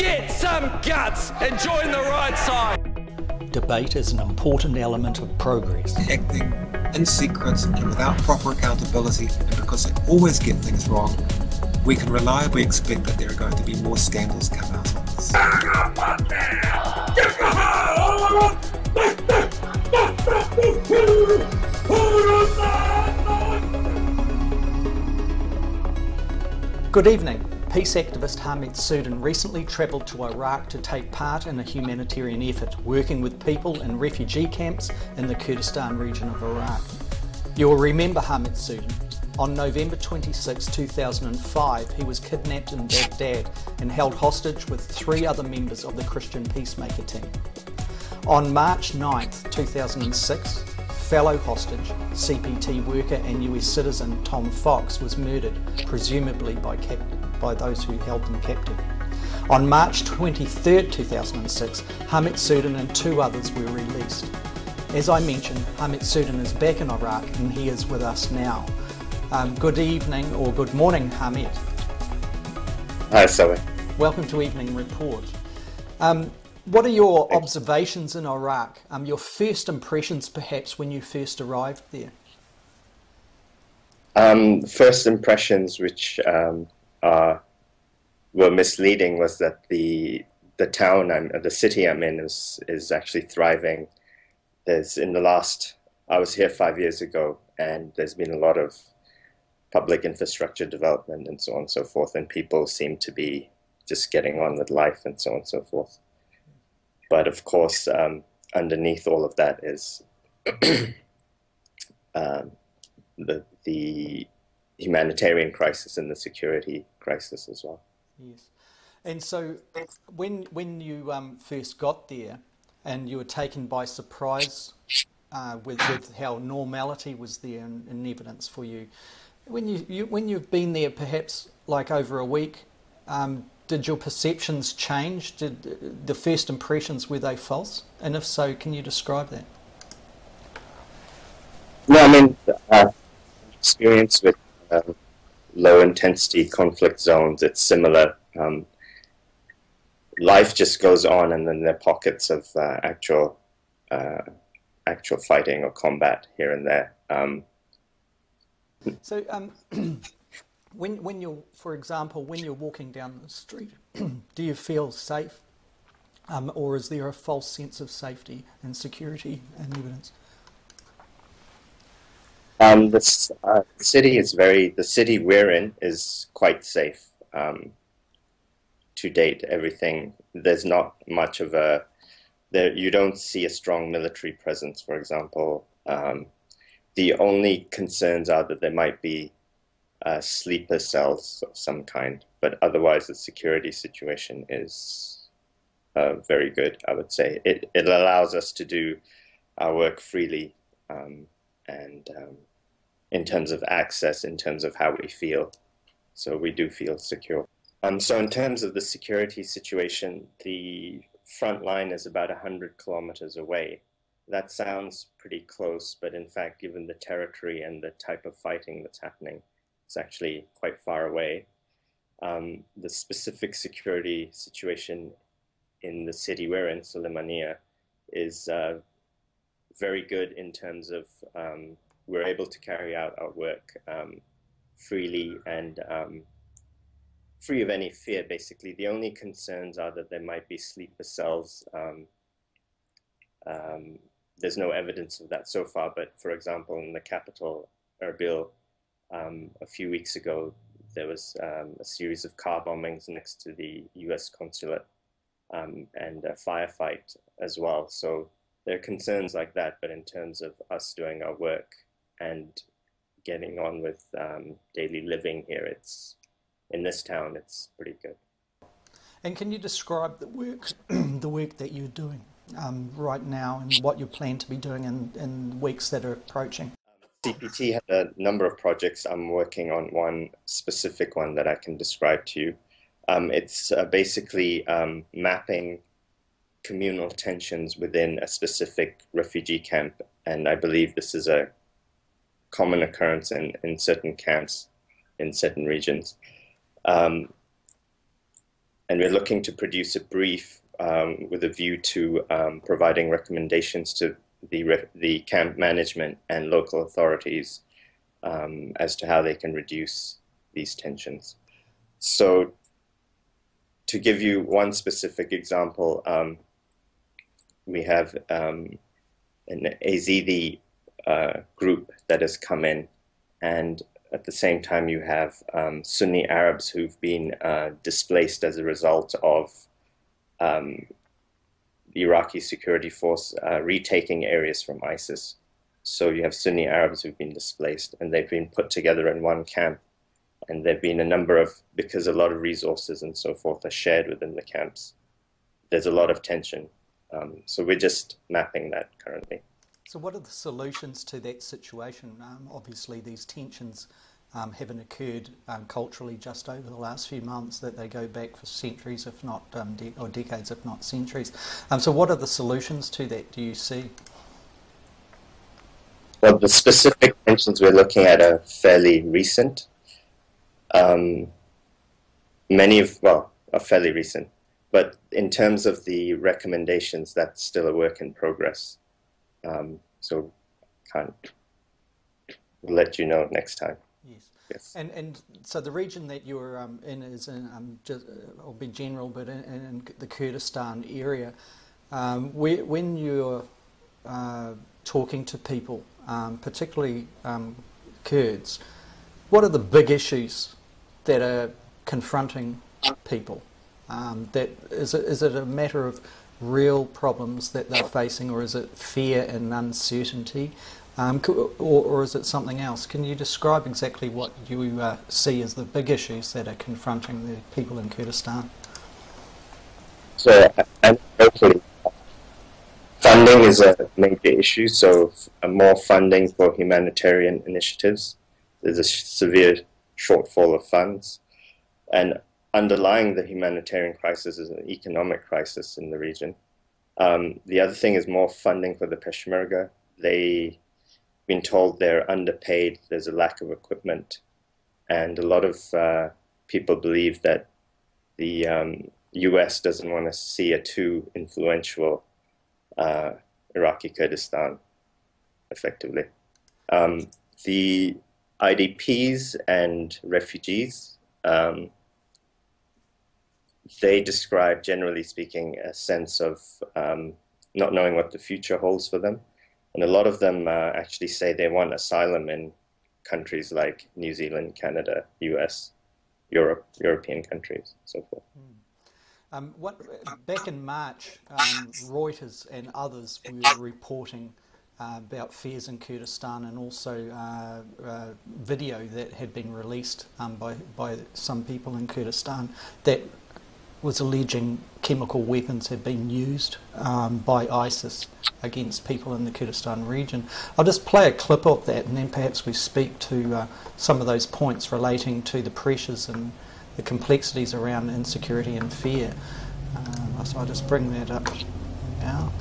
Get some guts and join the right side. Debate is an important element of progress. Acting in secret and without proper accountability, and because they always get things wrong, we can reliably expect that there are going to be more scandals come out of this. Good evening. Peace activist Harmeet Sooden recently travelled to Iraq to take part in a humanitarian effort working with people in refugee camps in the Kurdistan region of Iraq. You'll remember Harmeet Sooden. On November 26, 2005, he was kidnapped in Baghdad and held hostage with 3 other members of the Christian Peacemaker Team. On March 9, 2006, fellow hostage, CPT worker and US citizen Tom Fox was murdered, presumably by those who held them captive. On March 23, 2006, Harmeet Sooden and 2 others were released. As I mentioned, Harmeet Sooden is back in Iraq and he is with us now. Good evening or good morning, Harmeet. Hi, Zoe. Welcome to Evening Report. What are your observations in Iraq? Your first impressions, perhaps, when you first arrived there? First impressions, which were misleading, was that the city I'm in is actually thriving. I was here 5 years ago, and there's been a lot of public infrastructure development and so on and so forth, and people seem to be just getting on with life and so on and so forth. But of course, underneath all of that is the humanitarian crisis and the security crisis as well. Yes. And so when you first got there and you were taken by surprise with how normality was there in evidence for you, when you've been there perhaps like over a week, did your perceptions change? Did the first impressions, were they false? And if so, can you describe that? No, I mean, experience with low intensity conflict zones, it's similar. Life just goes on, and then there are pockets of actual fighting or combat here and there. So when you're, for example, when you're walking down the street, do you feel safe? Or is there a false sense of safety and security and evidence? The city we're in is quite safe. To date, everything, there's not much of you don't see a strong military presence, for example. The only concerns are that there might be sleeper cells of some kind, but otherwise the security situation is very good, I would say. It allows us to do our work freely, and in terms of access, in terms of how we feel. So we do feel secure. So in terms of the security situation, the front line is about 100 kilometers away. That sounds pretty close, but in fact, given the territory and the type of fighting that's happening, it's actually quite far away. The specific security situation in the city we're in, Sulaymaniyah, is very good in terms of we're able to carry out our work freely and free of any fear, basically. The only concerns are that there might be sleeper cells. There's no evidence of that so far, but for example, in the capital, Erbil, a few weeks ago, there was a series of car bombings next to the US consulate and a firefight as well. So there are concerns like that, but in terms of us doing our work and getting on with daily living here, in this town, it's pretty good. And can you describe the work, the work that you're doing right now and what you plan to be doing in weeks that are approaching? CPT had a number of projects. I'm working on one specific one that I can describe to you. It's basically mapping communal tensions within a specific refugee camp, and I believe this is a common occurrence in certain camps in certain regions. and we're looking to produce a brief with a view to providing recommendations to the camp management and local authorities as to how they can reduce these tensions. So to give you one specific example, we have an Azidi group that has come in, and at the same time you have Sunni Arabs who've been displaced as a result of the Iraqi security force retaking areas from ISIS. So you have Sunni Arabs who've been displaced, and they've been put together in one camp. And there've been a number of, because a lot of resources and so forth are shared within the camps, there's a lot of tension. So we're just mapping that currently. So what are the solutions to that situation? Obviously these tensions haven't occurred culturally just over the last few months, that they go back for centuries, if not, or decades, if not centuries. So what are the solutions to that, do you see? Well, the specific tensions we're looking at are fairly recent. Are fairly recent, but in terms of the recommendations, that's still a work in progress. So we'll let you know next time. Yes. Yes. And so the region that you're in is in, I'll be general, but in the Kurdistan area. When you're talking to people, particularly Kurds, what are the big issues that are confronting people? Is it a matter of real problems that they're facing, or is it fear and uncertainty, or is it something else? Can you describe exactly what you see as the big issues that are confronting the people in Kurdistan? So, hopefully, funding is a major issue, so more funding for humanitarian initiatives. There's a severe shortfall of funds, and underlying the humanitarian crisis is an economic crisis in the region. The other thing is more funding for the Peshmerga. They've been told they're underpaid, there's a lack of equipment, and a lot of people believe that the US doesn't want to see a too influential Iraqi Kurdistan, effectively. The IDPs and refugees, they describe, generally speaking, a sense of not knowing what the future holds for them. And a lot of them actually say they want asylum in countries like New Zealand, Canada, US, Europe, European countries, so forth. Back in March, Reuters and others were reporting about fears in Kurdistan, and also video that had been released by some people in Kurdistan that was alleging chemical weapons had been used by ISIS against people in the Kurdistan region. I'll just play a clip of that, and then perhaps we speak to some of those points relating to the pressures and the complexities around insecurity and fear. So I'll just bring that up now.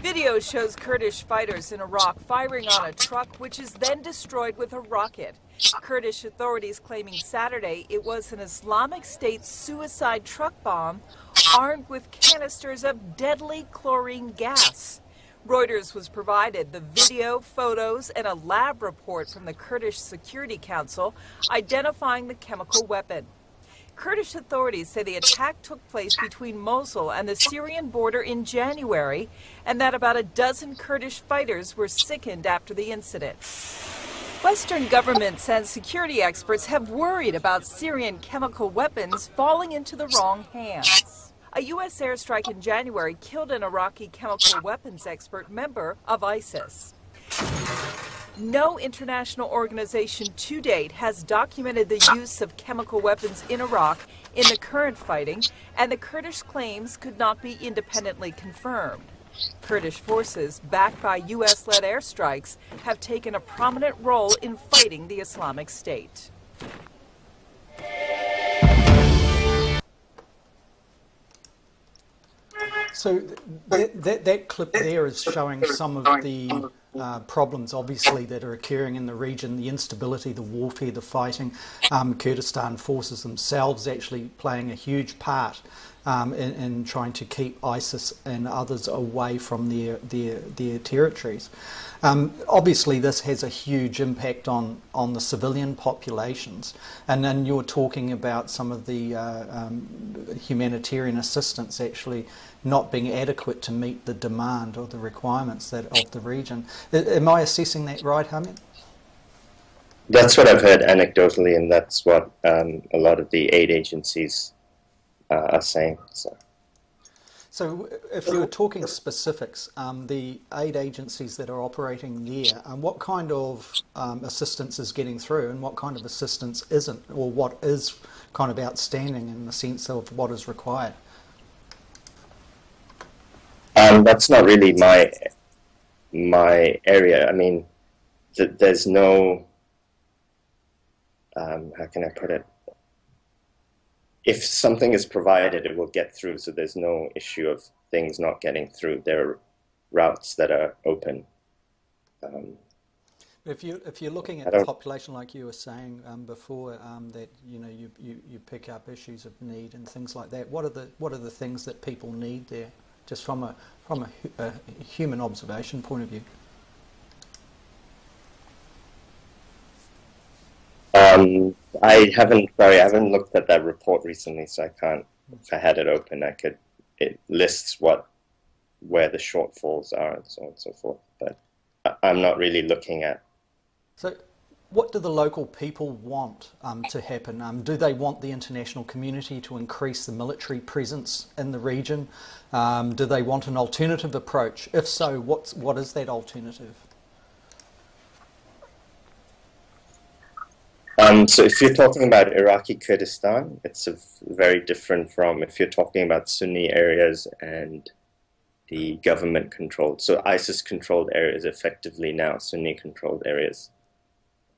Video shows Kurdish fighters in Iraq firing on a truck, which is then destroyed with a rocket. Kurdish authorities claiming Saturday it was an Islamic State suicide truck bomb armed with canisters of deadly chlorine gas. Reuters was provided the video, photos, and a lab report from the Kurdish Security Council identifying the chemical weapon. Kurdish authorities say the attack took place between Mosul and the Syrian border in January, and that about a dozen Kurdish fighters were sickened after the incident. Western governments and security experts have worried about Syrian chemical weapons falling into the wrong hands. A U.S. airstrike in January killed an Iraqi chemical weapons expert member of ISIS. No international organization to date has documented the use of chemical weapons in Iraq in the current fighting, and the Kurdish claims could not be independently confirmed. Kurdish forces, backed by U.S.-led airstrikes, have taken a prominent role in fighting the Islamic State. So that clip there is showing some of the problems, obviously, that are occurring in the region, the instability, the warfare, the fighting, Kurdistan forces themselves actually playing a huge part in trying to keep ISIS and others away from their territories. Obviously, this has a huge impact on the civilian populations. And then you're talking about some of the humanitarian assistance actually not being adequate to meet the demand or the requirements of the region. Am I assessing that right, Harmeet? That's what I've heard anecdotally, and that's what a lot of the aid agencies are saying. So if you were talking specifics, the aid agencies that are operating there, what kind of assistance is getting through and what kind of assistance isn't, or what is kind of outstanding in the sense of what is required? That's not really my area. I mean, there's no, how can I put it? If something is provided, it will get through, so there's no issue of things not getting through. There are routes that are open. If you're looking at the population, like you were saying before, that you pick up issues of need and things like that, what are the things that people need there, just from a human observation point of view? I haven't looked at that report recently, so I can't. If I had it open, it lists where the shortfalls are and so on and so forth. But I'm not really looking at. So, what do the local people want to happen? Do they want the international community to increase the military presence in the region? Do they want an alternative approach? If so, what is that alternative? So if you're talking about Iraqi Kurdistan, it's very different from if you're talking about Sunni areas and the government-controlled. So ISIS-controlled areas effectively now Sunni-controlled areas,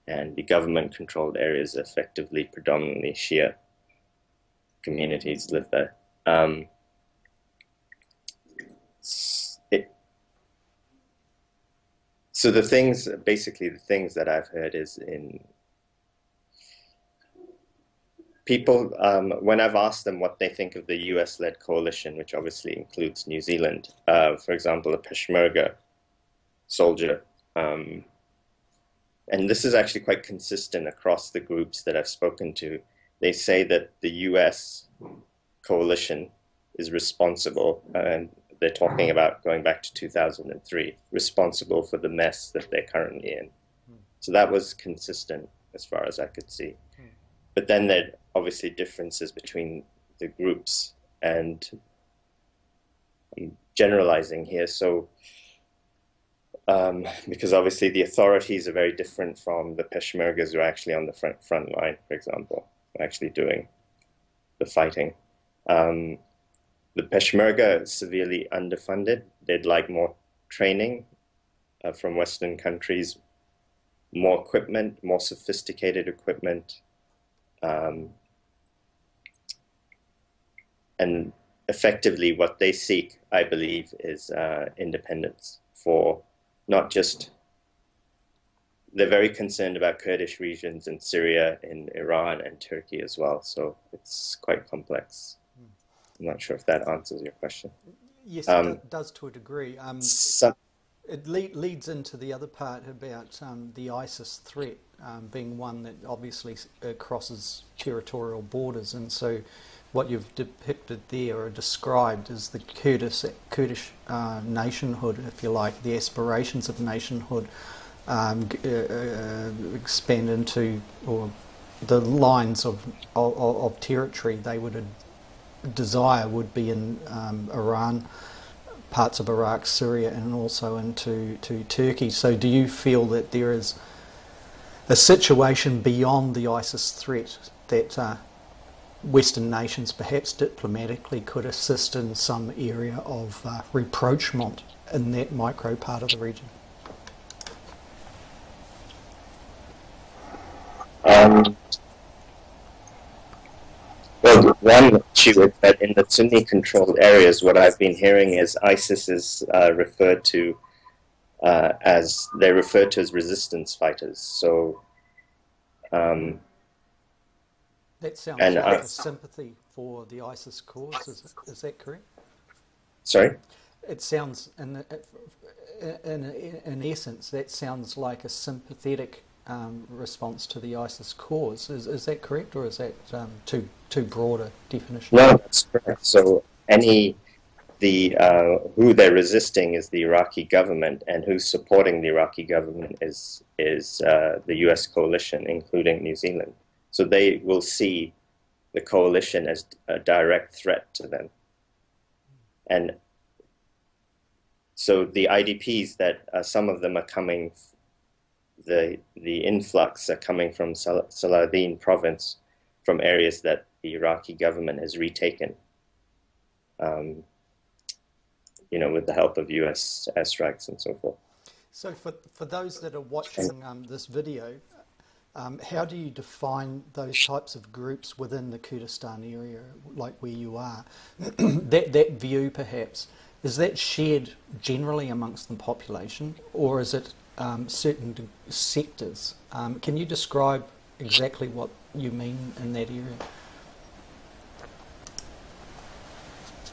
and the government-controlled areas effectively predominantly Shia communities live there. So basically the things that I've heard is people, when I've asked them what they think of the US-led coalition, which obviously includes New Zealand, for example, a Peshmerga soldier, and this is actually quite consistent across the groups that I've spoken to, they say that the US coalition is responsible, and they're talking about going back to 2003, responsible for the mess that they're currently in. So that was consistent as far as I could see. But then there are obviously differences between the groups, and I'm generalizing here. So, because obviously the authorities are very different from the Peshmergas who are actually on the front line, for example, actually doing the fighting. The Peshmerga is severely underfunded. They'd like more training from Western countries, more equipment, more sophisticated equipment. And effectively what they seek, I believe, is independence for not just, they're very concerned about Kurdish regions in Syria, in Iran and Turkey as well, so it's quite complex. I'm not sure if that answers your question. Yes, it does to a degree. It leads into the other part about the ISIS threat being one that obviously crosses territorial borders, and so what you've depicted there or described is the Kurdish nationhood, if you like, the aspirations of nationhood expand into, or the lines of territory they would desire would be in Iran, parts of Iraq, Syria, and also into Turkey. So do you feel that there is a situation beyond the ISIS threat that Western nations perhaps diplomatically could assist in some area of rapprochement in that micro part of the region? Well, one issue is that in the Sunni-controlled areas, what I've been hearing is ISIS is referred to as they're referred to as resistance fighters. So that sounds like a sympathy for the ISIS cause. Is that correct? Sorry? It sounds, in essence, that sounds like a sympathetic response to the ISIS cause. Is that correct, or is that too broad a definition? No, that's correct. So who they're resisting is the Iraqi government, and who's supporting the Iraqi government is the US coalition, including New Zealand. So they will see the coalition as a direct threat to them. And so the IDPs that some of them are coming, the influx are coming from Saladin province, from areas that the Iraqi government has retaken, with the help of US airstrikes and so forth. So for those that are watching this video, how do you define those types of groups within the Kurdistan area, like where you are? that view, perhaps, is that shared generally amongst the population, or is it certain sectors? Can you describe exactly what you mean in that area?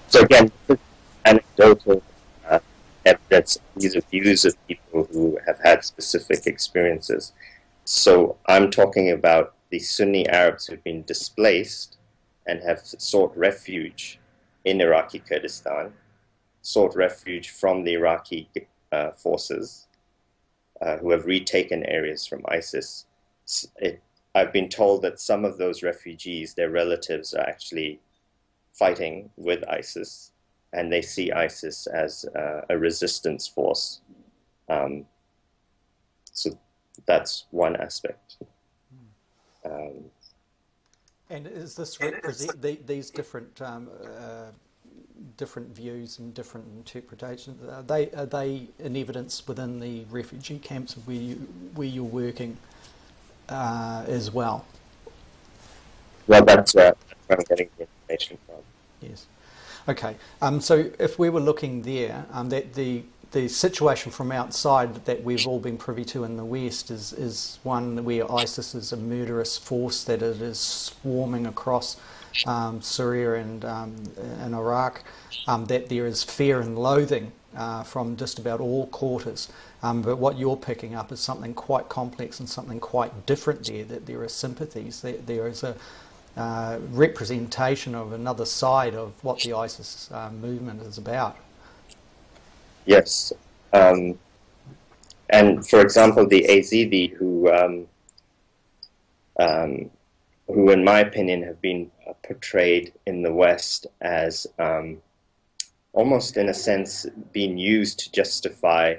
So again, this is anecdotal evidence. These are views of people who have had specific experiences. So I'm talking about the Sunni Arabs who've been displaced and have sought refuge in Iraqi Kurdistan, sought refuge from the Iraqi forces who have retaken areas from ISIS. I've been told that some of those refugees, their relatives, are actually fighting with ISIS, and they see ISIS as a resistance force. So that's one aspect. And is this represent these different different views and different interpretations? Are they in evidence within the refugee camps where you're working as well? Well, that's where I'm getting the information from. Yes. Okay. So if we were looking there, that the situation from outside that we've all been privy to in the West is one where ISIS is a murderous force, that it is swarming across Syria and Iraq, that there is fear and loathing from just about all quarters. But what you're picking up is something quite complex and something quite different there, that there are sympathies, that there is a representation of another side of what the ISIS movement is about. Yes. And for example, the Yazidi, who in my opinion have been portrayed in the West as almost in a sense being used to justify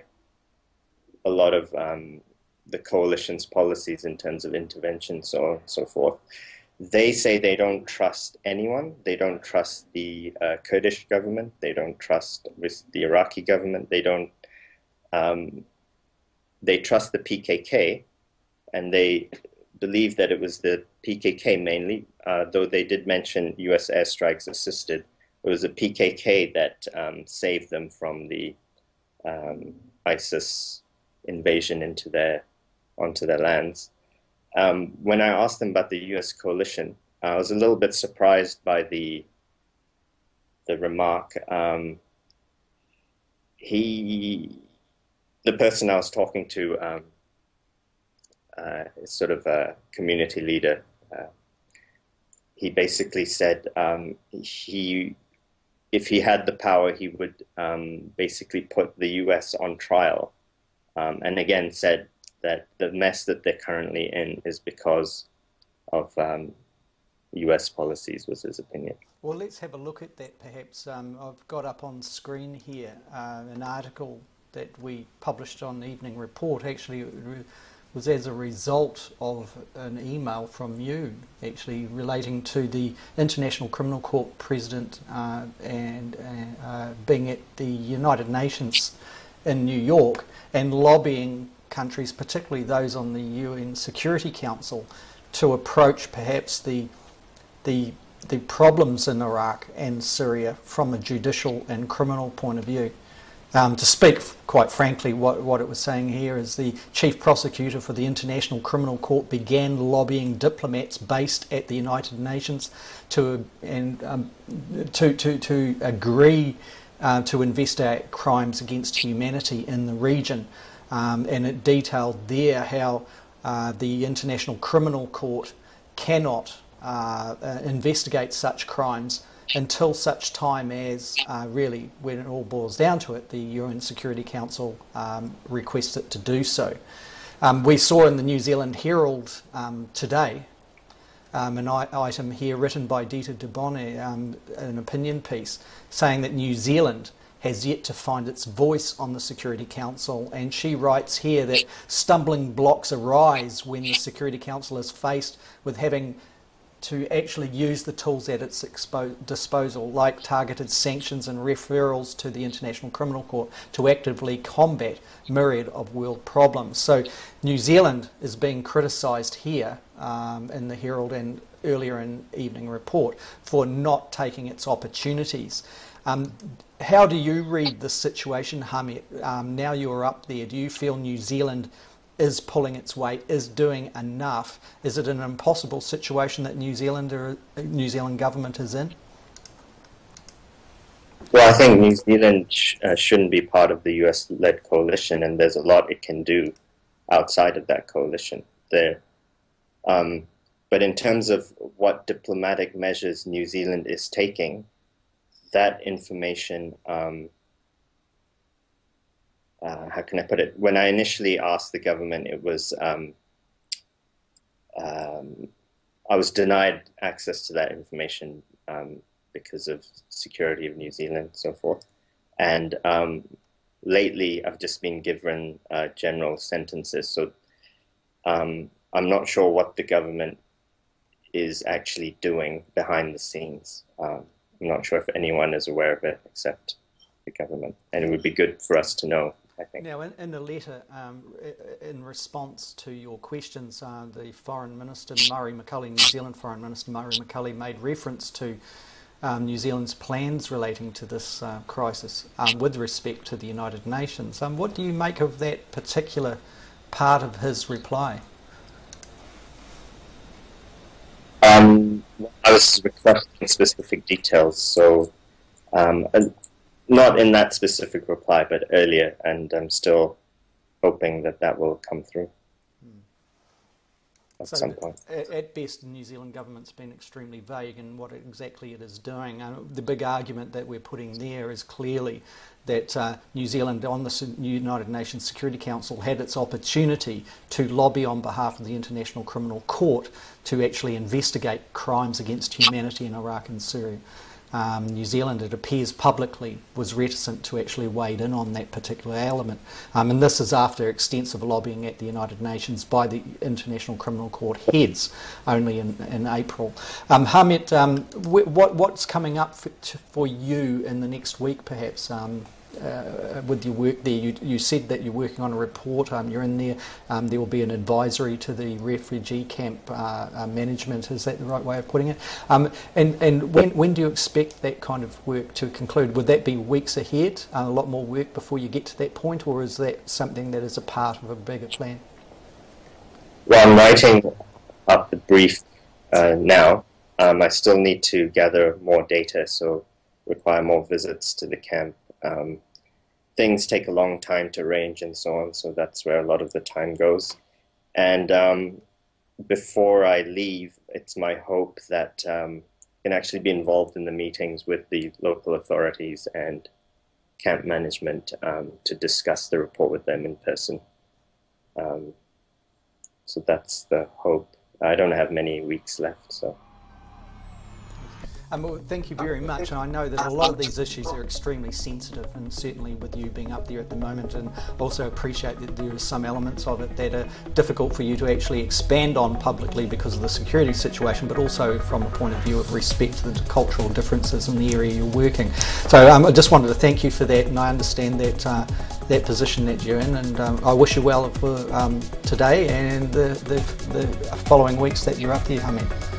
a lot of the coalition's policies in terms of intervention, so on and so forth. They say they don't trust anyone. They don't trust the Kurdish government. They don't trust the Iraqi government. They don't. They trust the PKK, and they believe that it was the PKK mainly, though they did mention US airstrikes assisted. It was the PKK that saved them from the ISIS invasion onto their lands. When I asked him about the US coalition, I was a little bit surprised by the remark. The person I was talking to is sort of a community leader. He basically said if he had the power, he would basically put the US on trial, and again said that the mess that they're currently in is because of US policies, was his opinion. Well, let's have a look at that perhaps. I've got up on screen here an article that we published on the Evening Report. Actually, it was as a result of an email from you, actually, relating to the International Criminal Court President and being at the United Nations in New York and lobbying countries, particularly those on the UN Security Council, to approach perhaps the problems in Iraq and Syria from a judicial and criminal point of view. To speak quite frankly, what it was saying here is the Chief Prosecutor for the International Criminal Court began lobbying diplomats based at the United Nations to agree to investigate crimes against humanity in the region. And it detailed there how the International Criminal Court cannot investigate such crimes until such time as, really, when it all boils down to it, the UN Security Council requests it to do so. We saw in the New Zealand Herald today an item here written by Dita Dubonnet, an opinion piece, saying that New Zealand has yet to find its voice on the Security Council, and she writes here that stumbling blocks arise when the Security Council is faced with having to actually use the tools at its disposal, like targeted sanctions and referrals to the International Criminal Court, to actively combat myriad of world problems. So New Zealand is being criticised here in the Herald and earlier in Evening Report for not taking its opportunities. How do you read this situation, Harmeet? Now you're up there, do you feel New Zealand is pulling its weight, is doing enough? Is it an impossible situation that New Zealand government is in? Well, I think New Zealand shouldn't be part of the US-led coalition, and there's a lot it can do outside of that coalition there. But in terms of what diplomatic measures New Zealand is taking, that information, how can I put it? When I initially asked the government, it was I was denied access to that information because of security of New Zealand and so forth. And lately, I've just been given general sentences. So I'm not sure what the government is actually doing behind the scenes. I'm not sure if anyone is aware of it except the government. And it would be good for us to know, I think. Now, in the letter, in response to your questions, the Foreign Minister, Murray McCully, New Zealand Foreign Minister Murray McCully, made reference to New Zealand's plans relating to this crisis with respect to the United Nations. What do you make of that particular part of his reply? I was requesting specific details, so not in that specific reply, but earlier, and I'm still hoping that that will come through at some point. At best, the New Zealand government's been extremely vague in what exactly it is doing. The big argument that we're putting there is clearly that New Zealand on the United Nations Security Council had its opportunity to lobby on behalf of the International Criminal Court to actually investigate crimes against humanity in Iraq and Syria. New Zealand, it appears publicly, was reticent to actually wade in on that particular element. And this is after extensive lobbying at the United Nations by the International Criminal Court heads only in April. Harmeet, what's coming up for you in the next week, perhaps? With your work there, you said that you're working on a report, you're in there, there will be an advisory to the refugee camp management, is that the right way of putting it? And when do you expect that kind of work to conclude? Would that be weeks ahead, a lot more work before you get to that point, or is that something that is a part of a bigger plan? Well, I'm writing up the brief now. I still need to gather more data, so require more visits to the camp. Things take a long time to arrange and so on, so that's where a lot of the time goes. And before I leave, it's my hope that I can actually be involved in the meetings with the local authorities and camp management to discuss the report with them in person. So that's the hope. I don't have many weeks left, so. Well, thank you very much, and I know that a lot of these issues are extremely sensitive, and certainly with you being up there at the moment, and also appreciate that there are some elements of it that are difficult for you to actually expand on publicly because of the security situation, but also from a point of view of respect to the cultural differences in the area you're working. So I just wanted to thank you for that, and I understand that that position that you're in, and I wish you well for today and the following weeks that you're up there, Harmeet.